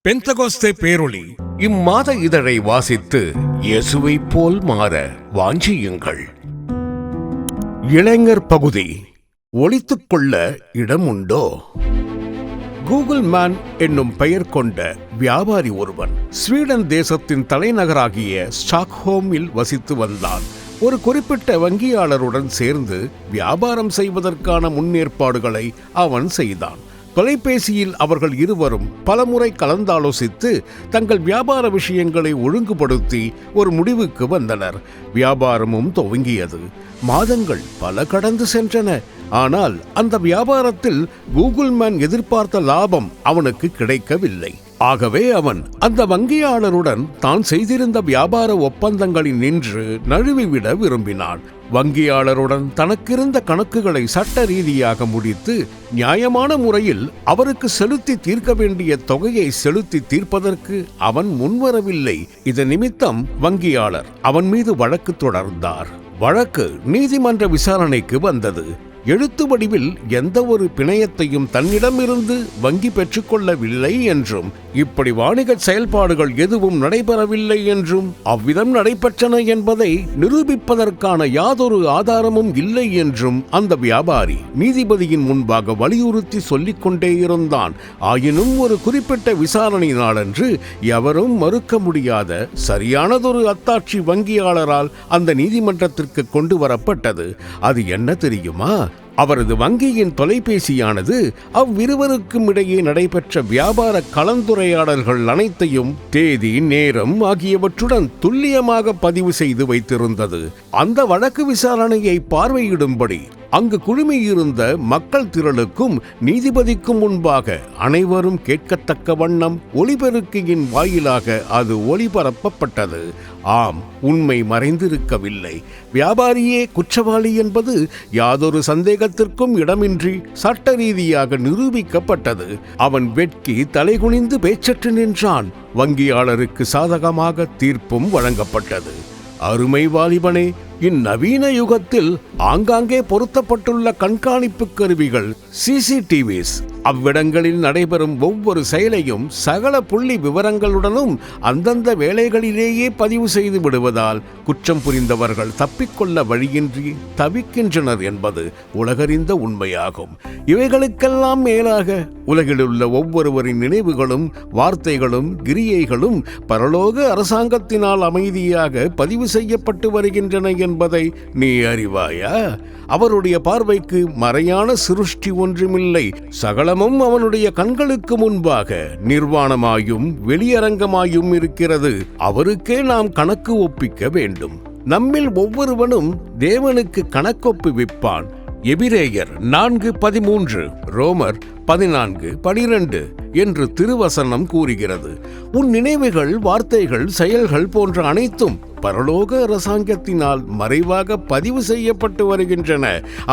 பெந்தகோஸ்தே பேரொளி இம்மாத இதழை வாசித்து இயேசுவை போல் மாற வாஞ்சியுங்கள். இளைஞர் பகுதி. ஒளித்துக்கொள்ள இடம் உண்டோ? கூகுள் மேன் என்னும் பெயர் கொண்ட வியாபாரி ஒருவன் ஸ்வீடன் தேசத்தின் தலைநகராகிய ஸ்டாக்ஹோமில் வசித்து வந்தான். ஒரு குறிப்பிட்ட வங்கியாளருடன் சேர்ந்து வியாபாரம் செய்வதற்கான முன்னேற்பாடுகளை அவன் செய்தான். தொலைபேசியில் அவர்கள் இருவரும் பலமுறை கலந்தாலோசித்து தங்கள் வியாபார விஷயங்களை ஒழுங்குபடுத்தி ஒரு முடிவுக்கு வந்தனர். வியாபாரமும் துவங்கியது. மாதங்கள் பல கடந்து சென்றன. ஆனால் அந்த வியாபாரத்தில் கூகுள் மேன் எதிர்பார்த்த லாபம் அவனுக்கு கிடைக்கவில்லை. ஆகவே அவன் அந்த வங்கியாளருடன் தான் செய்திருந்த வியாபார ஒப்பந்தங்களில் நின்று நழுவிவிட விரும்பினான். வங்கியாளருடன் தனக்கிருந்த கணக்குகளை சட்ட ரீதியாக முடித்து நியாயமான முறையில் அவருக்கு செலுத்தி தீர்க்க வேண்டிய தொகையை செலுத்தி தீர்ப்பதற்கு அவன் முன்வரவில்லை. இதன் நிமித்தம் வங்கியாளர் அவன் மீது வழக்கு தொடர்ந்தார். வழக்கு நீதிமன்ற விசாரணைக்கு வந்தது. எழுத்து வடிவில் எந்த ஒரு பிணையத்தையும் தன்னிடமிருந்து வங்கி பெற்றுக்கொள்ளவில்லை என்றும், இப்படி வணிக செயல்பாடுகள் எதுவும் நடைபெறவில்லை என்றும், அவ்விதம் நடைபெற்றன என்பதை நிரூபிப்பதற்கான யாதொரு ஆதாரமும் இல்லை என்றும் அந்த வியாபாரி நீதிபதியின் முன்பாக வலியுறுத்தி சொல்லிக் கொண்டே இருந்தான். ஆயினும் ஒரு குறிப்பிட்ட விசாரணை நாளன்று எவரும் மறுக்க முடியாத சரியானதொரு அத்தாட்சி வங்கியாளரால் அந்த நீதிமன்றத்திற்கு கொண்டு வரப்பட்டது. அது என்ன தெரியுமா? அவரது வங்கியின் தொலைபேசியானது அவ்விருவருக்கும் இடையே நடைபெற்ற வியாபார கலந்துரையாடல்கள் அனைத்தையும் தேதி, நேரம் ஆகியவற்றுடன் துல்லியமாக பதிவு செய்து வைத்திருந்தது. அந்த வழக்கு விசாரணையை பார்வையிடும்படி அங்கு குழுமியிருந்த மக்கள் திரளுக்கும் நீதிபதிக்கும் முன்பாக அனைவரும் கேட்கத்தக்க வண்ணம் ஒலிபெருக்கியின் வாயிலாக அது ஒளிபரப்பப்பட்டது. ஆம், உண்மை மறைந்திருக்கவில்லை. வியாபாரியே குற்றவாளி என்பது யாதொரு சந்தேகத்திற்கும் இடமின்றி சட்ட ரீதியாக நிரூபிக்கப்பட்டது. அவன் வெட்கி தலைகுனிந்து பேச்சற்று நின்றான். வங்கியாளருக்கு சாதகமாக தீர்ப்பும் வழங்கப்பட்டது. அருமை வாலிபனே, இந்நவீன யுகத்தில் ஆங்காங்கே பொருத்தப்பட்டுள்ள கண்காணிப்பு கருவிகள், சிசிடிவிஸ், அவ்விடங்களில் நடைபெறும் ஒவ்வொரு செயலையும் சகல புள்ளி விவரங்களுடனும் அந்தந்த வேளைகளிலேயே பதிவு செய்து விடுவதால் குற்றம் புரிந்தவர்கள் தப்பிக்கொள்ள வழியின்றி தவிக்கின்றனர் என்பது உலகறிந்த உண்மையாகும். இவைகளுக்கெல்லாம் மேலாக உலகிலுள்ள ஒவ்வொருவரின் நினைவுகளும் வார்த்தைகளும் கிரியைகளும் பரலோக அரசாங்கத்தினால் அமைதியாக பதிவு செய்யப்பட்டு வருகின்றன என்பதை நீ அறிவாயா? அவருடைய பார்வைக்கு மறையான சிருஷ்டி ஒன்றுமில்லை. சகலமும் அவனுடைய கண்களுக்கு முன்பாக நிர்வாணமாயும் வெளியரங்கமாயும் இருக்கிறது. அவருக்கே நாம் கணக்கு ஒப்பிக்க வேண்டும். நம்மில் ஒவ்வொருவனும் தேவனுக்கு கணக்கொப்புவிப்பான். எபிரேயர் 4:13, ரோமர் 14:12 என்று திருவசனம் கூறுகிறது. உன் நினைவுகள், வார்த்தைகள், செயல்கள் போன்ற அனைத்தும் பரலோக அரசாங்கத்தினால் மறைவாக பதிவு செய்யப்பட்டு வருகின்றன.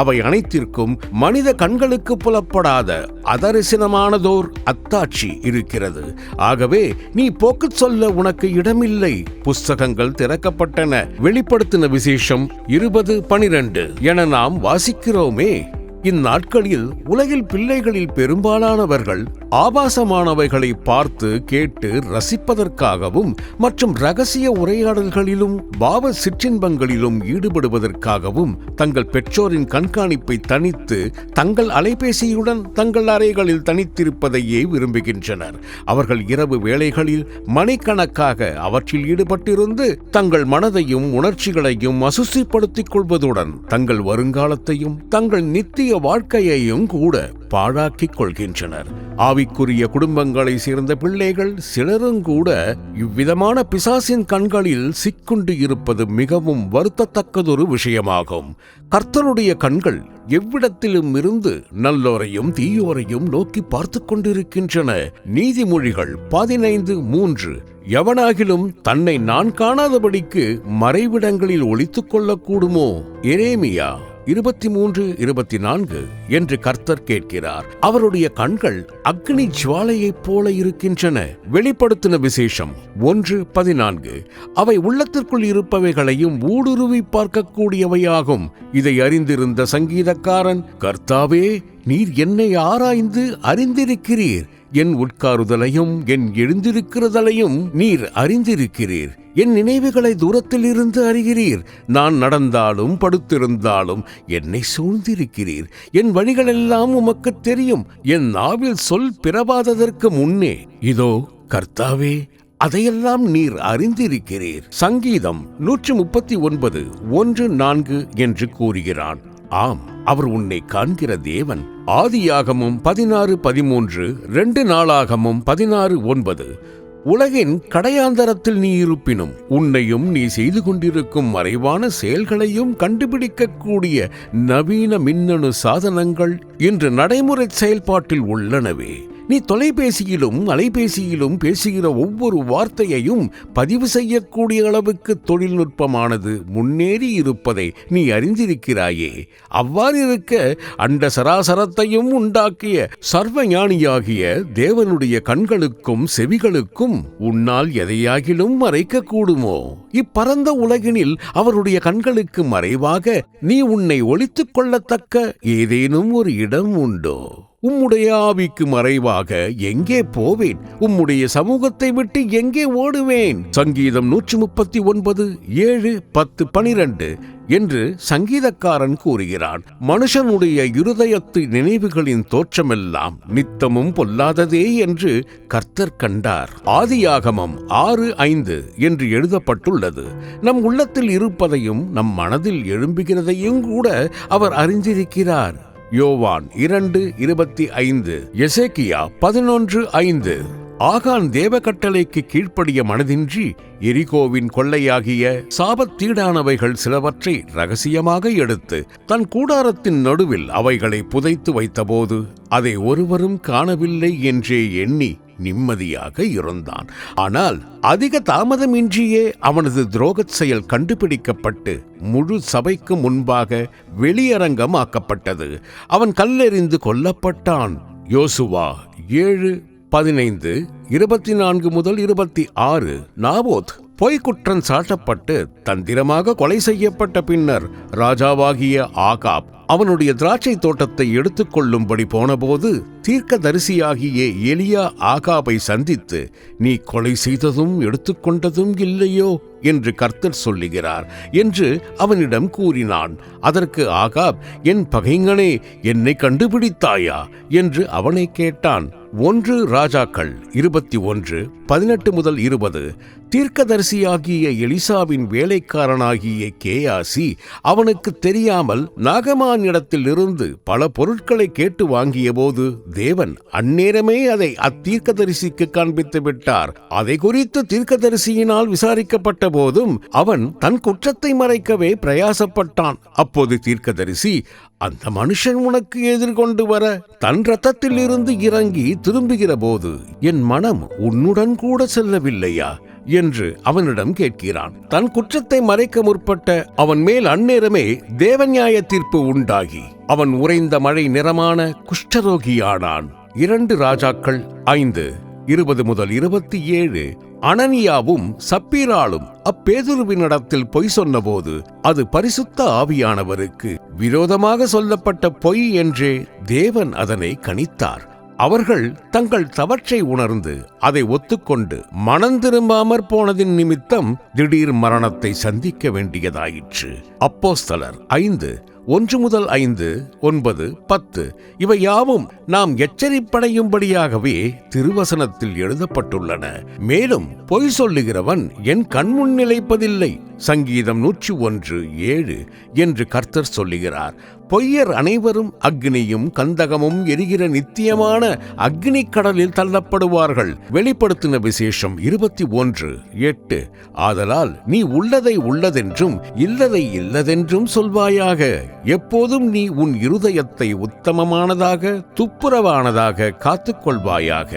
அவை அனைத்திற்கும் மனித கண்களுக்கு புலப்படாத அதரிசனமானதோர் அத்தாட்சி இருக்கிறது. ஆகவே நீ போக்கு சொல்ல உனக்கு இடமில்லை. புஸ்தகங்கள் திறக்கப்பட்டன. வெளிப்படுத்தின விசேஷம் 20:12 என நாம் வாசிக்கிறோமே. இந்நாட்களில் உலகில் பிள்ளைகளில் பெரும்பாலானவர்கள் ஆபாசமானவைகளை பார்த்து கேட்டு ரசிப்பதற்காகவும் மற்றும் இரகசிய உரையாடல்களிலும் பாவ சிற்றின்பங்களிலும் ஈடுபடுவதற்காகவும் தங்கள் பெற்றோரின் கண்காணிப்பை தனித்து தங்கள் அலைபேசியுடன் தங்கள் அறைகளில் தனித்திருப்பதையே விரும்புகின்றனர். அவர்கள் இரவு வேளைகளில் மணிக்கணக்காக அவற்றில் ஈடுபட்டிருந்து தங்கள் மனதையும் உணர்ச்சிகளையும் அசுசிப்படுத்திக் கொள்வதுடன் தங்கள் வருங்காலத்தையும் தங்கள் நித்திய வாழ்க்கையையும் கூட பாழாக்கிக் கொள்கின்றனர். ஆவிக்குரிய குடும்பங்களை சேர்ந்த பிள்ளைகள் சிலரும் கூட இவ்விதமான பிசாசின் கண்களில் சிக்குண்டு இருப்பது மிகவும் வருத்தத்தக்கதொரு விஷயமாகும். கர்த்தருடைய கண்கள் எவ்விடத்திலும் இருந்து நல்லோரையும் தீயோரையும் நோக்கி பார்த்து கொண்டிருக்கின்றன. நீதிமொழிகள் 15:3 எவனாகிலும் தன்னை நான் காணாதபடிக்கு மறைவிடங்களில் ஒளித்துக் கொள்ளக்கூடுமோ? எரேமியா 23:24 என்று கர்த்தர் கேட்கிறார். அவருடைய கண்கள் அக்னி ஜுவாலையைப் போல இருக்கின்றன. வெளிப்படுத்தின விசேஷம் 1:14 அவை உள்ளத்திற்குள் இருப்பவைகளையும் ஊடுருவி பார்க்கக்கூடியவையாகும். இதை அறிந்திருந்த சங்கீதக்காரன், கர்த்தாவே, நீர் என்னை ஆராய்ந்து அறிந்திருக்கிறீர். என் உட்காருதலையும் என் எழுந்திருக்கிறதலையும் நீர் அறிந்திருக்கிறீர். என் நினைவுகளை தூரத்தில் இருந்து அறிகிறீர். நான் நடந்தாலும் படுத்திருந்தாலும் என்னை சூழ்ந்திருக்கிறீர். என் வழிகளெல்லாம் உமக்கு தெரியும். என் நாவில் சொல் பிறவாததற்கு முன்னே இதோ கர்த்தாவே, அதையெல்லாம் நீர் அறிந்திருக்கிறீர். சங்கீதம் 139 1-4 என்று கூறுகிறான். ஆம், அவர் உன்னை காண்கிற தேவன். ஆதியாகமும் 16:13, 2 நாளாகமும் 16:9. உலகின் கடையாந்தரத்தில் நீ இருப்பினும் உன்னையும் நீ செய்து கொண்டிருக்கும் மறைவான செயல்களையும் கண்டுபிடிக்கக்கூடிய நவீன மின்னணு சாதனங்கள் இன்று நடைமுறை செயல்பாட்டில் உள்ளனவே. நீ தொலைபேசியிலும் அலைபேசியிலும் பேசுகிற ஒவ்வொரு வார்த்தையையும் பதிவு செய்யக்கூடிய அளவுக்கு தொழில்நுட்பமானது முன்னேறி இருப்பதை நீ அறிந்திருக்கிறாயே. அவ்வாறு இருக்க அண்ட சராசரத்தையும் உண்டாக்கிய சர்வஞானியாகிய தேவனுடைய கண்களுக்கும் செவிகளுக்கும் உன்னால் எதையாகிலும் மறைக்க கூடுமோ? இப்பரந்த உலகினில் அவருடைய கண்களுக்கு மறைவாக நீ உன்னை ஒளித்துக் கொள்ளத்தக்க ஏதேனும் ஒரு இடம் உண்டோ? உம்முடைய ஆவிக்கு மறைவாக எங்கே போவேன்? உம்முடைய சமூகத்தை விட்டு எங்கே ஓடுவேன்? சங்கீதம் 139 7, 10, 12 என்று சங்கீதக்காரன் கூறுகிறான். மனுஷனுடைய இருதயத்து நினைவுகளின் தோற்றமெல்லாம் நித்தமும் பொல்லாததே என்று கர்த்தர் கண்டார். ஆதியாகமம் 6:5 என்று எழுதப்பட்டுள்ளது. நம் உள்ளத்தில் இருப்பதையும் நம் மனதில் எழும்புகிறதையும் கூட அவர் அறிந்திருக்கிறார். யோவான் 2:25, எசேக்கியா 11:5. ஆகான் தேவ கட்டளைக்கு கீழ்ப்படிய மனதின்றி எரிகோவின் கொள்ளையாகிய சாபத்தீடானவைகள் சிலவற்றை ரகசியமாக எடுத்து தன் கூடாரத்தின் நடுவில் அவைகளை புதைத்து வைத்தபோது அதை ஒருவரும் காணவில்லை என்றே எண்ணி நிம்மதியாக இருந்தான். ஆனால் அதிக தாமதமின்றியே அவனது துரோகச் செயல் கண்டுபிடிக்கப்பட்டு முழு சபைக்கு முன்பாக வெளியரங்கமாக்கப்பட்டது. அவன் கல்லெறிந்து கொல்லப்பட்டான். யோசுவா 7:15, 24-26. நாபோத் பொய்க்குற்றம் சாட்டப்பட்டு தந்திரமாக கொலை செய்யப்பட்ட பின்னர் ராஜாவாகிய ஆகாப் அவனுடைய திராட்சை தோட்டத்தை எடுத்துக்கொள்ளும்படி போனபோது தீர்க்கதரிசியாகிய எலியா ஆகாபை சந்தித்து, நீ கொலை செய்ததும் எடுத்துக்கொண்டதும் இல்லையோ என்று கர்த்தர் சொல்லுகிறார் என்று அவனிடம் கூறினான். அதற்கு ஆகாப், என் பகைஞனே, என்னை கண்டுபிடித்தாயா என்று அவனை கேட்டான். 1 ராஜாக்கள் 21:18-20. தீர்க்கதரிசியாகிய எலிசாவின் வேலைக்காரனாகிய கேயாசி அவனுக்கு தெரியாமல் நாகமானிடத்தில் இருந்து பல பொருட்களை கேட்டு வாங்கிய போது தேவன் அந்நேரமே அதை அத்தீர்க்கதரிசிக்கு காண்பித்து விட்டார். அதை குறித்து தீர்க்கதரிசியினால் விசாரிக்கப்பட்ட போதும் அவன் தன் குற்றத்தை மறைக்கவே பிரயாசப்பட்டான். அப்போது தீர்க்கதரிசி, அந்த மனுஷன் உனக்கு எதிர்கொண்டு வர தன் ரத்தத்தில் இருந்து இறங்கி திரும்புகிற போது என் மனம் உன்னுடன் கூட செல்லவில்லையா என்று அவனிடம் கேட்கிறான். தன் குற்றத்தை மறைக்க முற்பட்ட அவன் மேல் அந்நேரமே தேவநியாய தீர்ப்பு உண்டாகி அவன் உறைந்த மழை நிறமான குஷ்டரோகியானான். 2 ராஜாக்கள் 5:20-27. அனனியாவும் சப்பீராளும் அப்பேதுருவினிடத்தில் பொய் சொன்னபோது அது பரிசுத்த ஆவியானவருக்கு விரோதமாக சொல்லப்பட்ட பொய் என்றே தேவன் அதனை கணித்தார். அவர்கள் தங்கள் தவற்றை உணர்ந்து அதை ஒத்துக்கொண்டு மனந்திரும்பாமற் போனதின் நிமித்தம் திடீர் மரணத்தை சந்திக்க வேண்டியதாயிற்று. அப்போஸ்தலர் 5:1-5, 9, 10. இவை யாவும் நாம் எச்சரிப்படையும்படியாகவே திருவசனத்தில் எழுதப்பட்டுள்ளன. மேலும் பொய் சொல்லுகிறவன் என் கண்முன் நிலைப்பதில்லை. சங்கீதம் 101:7 என்று கர்த்தர் சொல்லுகிறார். பொய்யர் அனைவரும் அக்னியும் கந்தகமும் எரிகிற நித்தியமான அக்னி கடலில் தள்ளப்படுவார்கள். வெளிப்படுத்தின விசேஷம் 21:8. ஆதலால் நீ உள்ளதை உள்ளதென்றும் இல்லதை இல்லதென்றும் சொல்வாயாக. எப்போதும் நீ உன் இருதயத்தை உத்தமமானதாக துப்புரவானதாக காத்துக்கொள்வாயாக.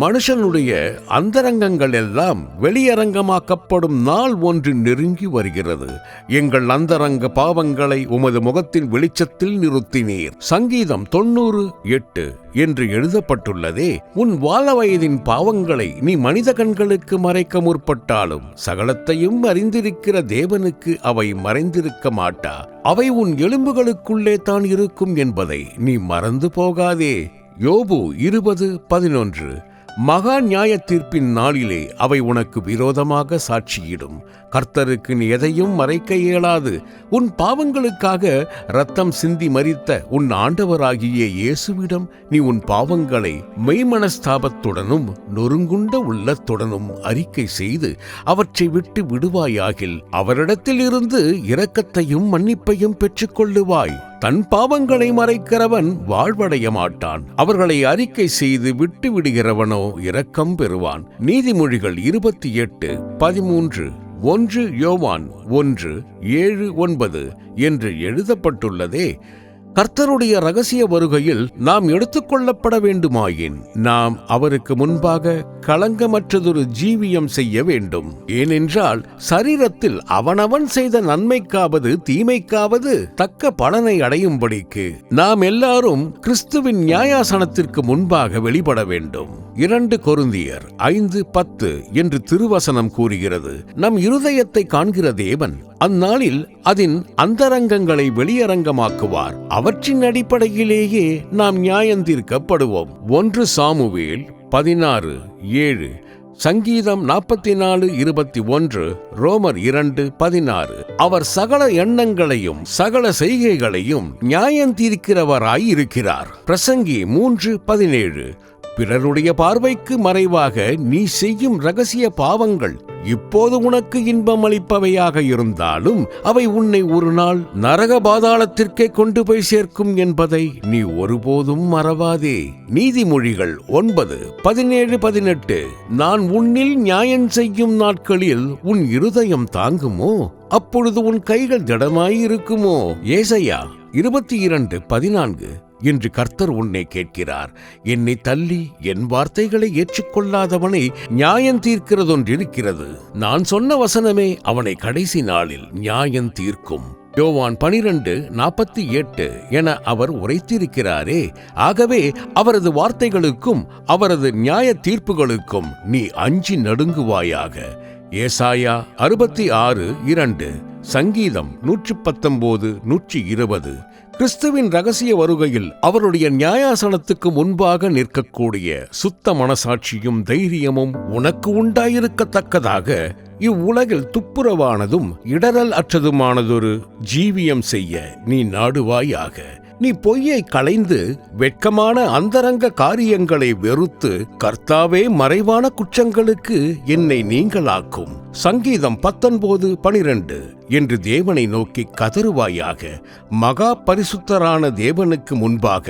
மனுஷனுடைய அந்தரங்கங்கள் எல்லாம் வெளியரங்கமாக்கப்படும் நாள் ஒன்று நெருங்கி வருகிறது. எங்கள் அந்தரங்க பாவங்களை உமது முகத்தின் வெளிச்சத்தில் நிறுத்தினீர். சங்கீதம் 90:8 என்று எழுதப்பட்டுள்ளதே. உன் வால வயதின் பாவங்களை நீ மனித கண்களுக்கு மறைக்க முற்பட்டாலும் சகலத்தையும் அறிந்திருக்கிற தேவனுக்கு அவை மறைந்திருக்க மாட்டா. அவை உன் எலும்புகளுக்குள்ளே தான் இருக்கும் என்பதை நீ மறந்து போகாதே. யோபு 20:11. மகா நியாய தீர்ப்பின் நாளிலே அவை உனக்கு விரோதமாக சாட்சியிடும். கர்த்தருக்கு நீ எதையும் மறைக்க இயலாது. உன் பாவங்களுக்காக இரத்தம் சிந்தி மரித்த உன் ஆண்டவராகிய இயேசுவிடம் நீ உன் பாவங்களை மெய்மனஸ்தாபத்துடனும் நொறுங்குண்ட உள்ளத்துடனும் அறிக்கை செய்து அவற்றை விட்டு விடுவாயாகில் அவரிடத்தில் இருந்து இரக்கத்தையும் மன்னிப்பையும் பெற்றுக்கொள்ளுவாய். தன் பாவங்களை மறைக்கிறவன் வாழ்வடைய மாட்டான். அவர்களை அறிக்கை செய்து விட்டு விடுகிறவனோ இரக்கம் பெறுவான். நீதிமொழிகள் 28:13. 1 யோவான் 1:7-9 என்று எழுதப்பட்டுள்ளதே. கர்த்தருடைய இரகசிய வருகையில் நாம் எடுத்துக்கொள்ளப்பட வேண்டுமாயின் நாம் அவருக்கு முன்பாக களங்கமற்றதொரு ஜீவியம் செய்ய வேண்டும். ஏனென்றால் சரீரத்தில் அவனவன் செய்த நன்மைக்காவது தீமைக்காவது தக்க பலனை அடையும்படிக்கு நாம் எல்லாரும் கிறிஸ்துவின் நியாயாசனத்திற்கு முன்பாக வெளிப்பட வேண்டும். 2 கொரிந்தியர் 5:10 என்று திருவசனம் கூறுகிறது. நம் இருதயத்தை காண்கிற தேவன் அந்நாளில் அதன் அந்தரங்கங்களை வெளியரங்கமாக்குவார். அவற்றின் அடிப்படையிலேயே நாம் நியாயந்தீர்க்கப்படுவோம். 1 சாமுவேல் 16:7, சங்கீதம் 44:21, ரோமர் 2:16. அவர் சகல எண்ணங்களையும் சகல செய்கைகளையும் நியாயந்தீர்க்கிறவராய் இருக்கிறார். பிரசங்கி 3:17. பிறருடைய பார்வைக்கு மறைவாக நீ செய்யும் இரகசிய பாவங்கள் இப்போது உனக்கு இன்பம் அளிப்பவையாக இருந்தாலும் அவை உன்னை ஒரு நாள் நரக பாதாளத்திற்கே கொண்டு போய் சேர்க்கும் என்பதை நீ ஒருபோதும் மறவாதே. நீதிமொழிகள் 9:17-18. நான் உன்னில் நியாயம் செய்யும் நாட்களில் உன் இருதயம் தாங்குமோ? அப்பொழுது உன் கைகள் திடமாயிருக்குமோ? ஏசாயா 22:14 என்று கர்த்தர் உன்னை கேட்கிறார். என்னை தள்ளி என் வார்த்தைகளை ஏற்றுக்கொள்ளாதவனை நியாயம் தீர்க்கிறதொன்றிருக்கிறது. நான் சொன்ன வசனமே அவனை கடைசி நாளில் நியாயம் தீர்க்கும். யோவான் 12:48 என அவர் உரைத்திருக்கிறாரே. ஆகவே அவரது வார்த்தைகளுக்கும் அவரது நியாய தீர்ப்புகளுக்கும் நீ அஞ்சி நடுங்குவாயாக. ஏசாயா 66:2, சங்கீதம் 119:120. கிறிஸ்துவின் இரகசிய வருகையில் அவருடைய நியாயாசனத்துக்கு முன்பாக நிற்கக்கூடிய சுத்த மனசாட்சியும் தைரியமும் உனக்கு உண்டாயிருக்கத்தக்கதாக இவ்வுலகில் துப்புரவானதும் இடரல் அற்றதுமானதொரு ஜீவியம் செய்ய நீ நாடுவாயாக. நீ பொய்யை களைந்து வெட்கமான அந்தரங்க காரியங்களை வெறுத்து கர்த்தாவே மறைவான குற்றங்களுக்கு என்னை நீங்களாக்கும். சங்கீதம் 19:12 என்று தேவனை நோக்கி கதறுவாயாக. மகா பரிசுத்தரான தேவனுக்கு முன்பாக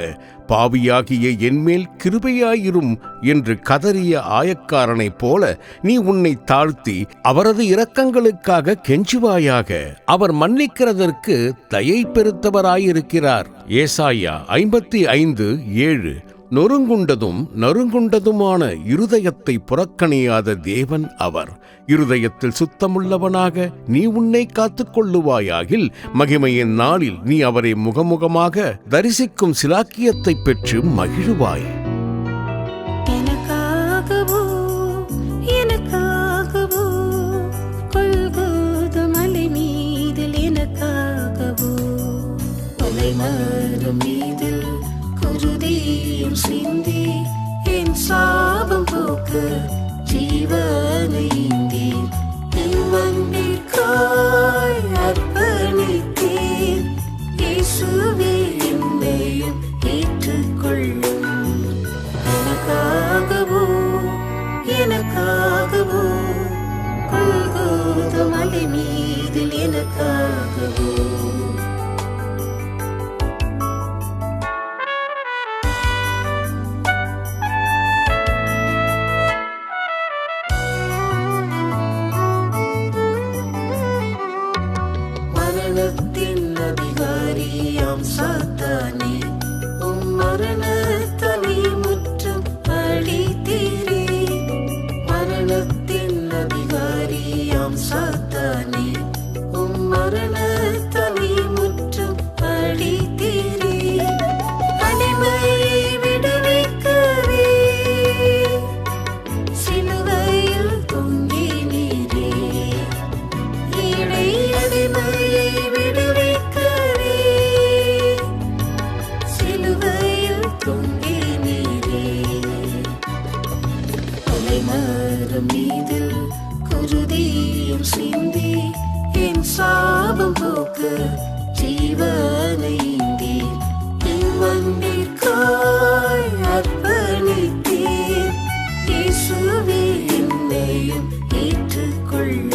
பாவியாகிய என்மேல் கிருபையாயிரும் என்று கதறிய ஆயக்காரனைப் போல நீ உன்னை தாழ்த்தி அவரது இரக்கங்களுக்காக கெஞ்சுவாயாக. அவர் மன்னிக்கிறதற்கு தயை பெருத்தவராயிருக்கிறார். ஏசாயா 55:7. நொறுங்குண்டதும் நறுங்குண்டதுமான இருதயத்தை புறக்கணியாத தேவன் அவர். இருதயத்தில் சுத்தமுள்ளவனாக நீ உன்னை காத்துக் கொள்ளுவாயாகில் மகிமையின் நாளில் நீ அவரை முகமுகமாக தரிசிக்கும் சிலாக்கியத்தை பெற்று மகிழுவாய். சிந்தி என் சாபம் போக்க ஜீவனை ஈந்தீர். என் வந்திற்காய் அர்ப்பணித்தீர். இயேசுவே என்னையும் ஏற்றுக்கொள்ளும். எனக்காகவோ கொல்கோதா மலை மீதில் எனக்காகவோ அதிகாரியாம் சாத்தானே, உம் மரணத்தனை முற்றும் அழித்தீரே. மரணத்தின் அதிகாரியாம் சாத்தானே, உம் மரணத்தனை முற்றும் அழித்தீரே. அடிமையை விடுவிக்கவே சிலுவையில் தொங்கினீரே. ஏழை அடிமையை விடுவிக்கவே சிலுவையில் தொங்கினீரே. மீதில் குருதியும் சிந்தி என் சாபம் போக்க ஜீவனைந்தே இவ்வண்டிற்காய் அர்ப்பணித்தீர். இயேசுவே என்னையும் ஏற்றுக்கொள்ள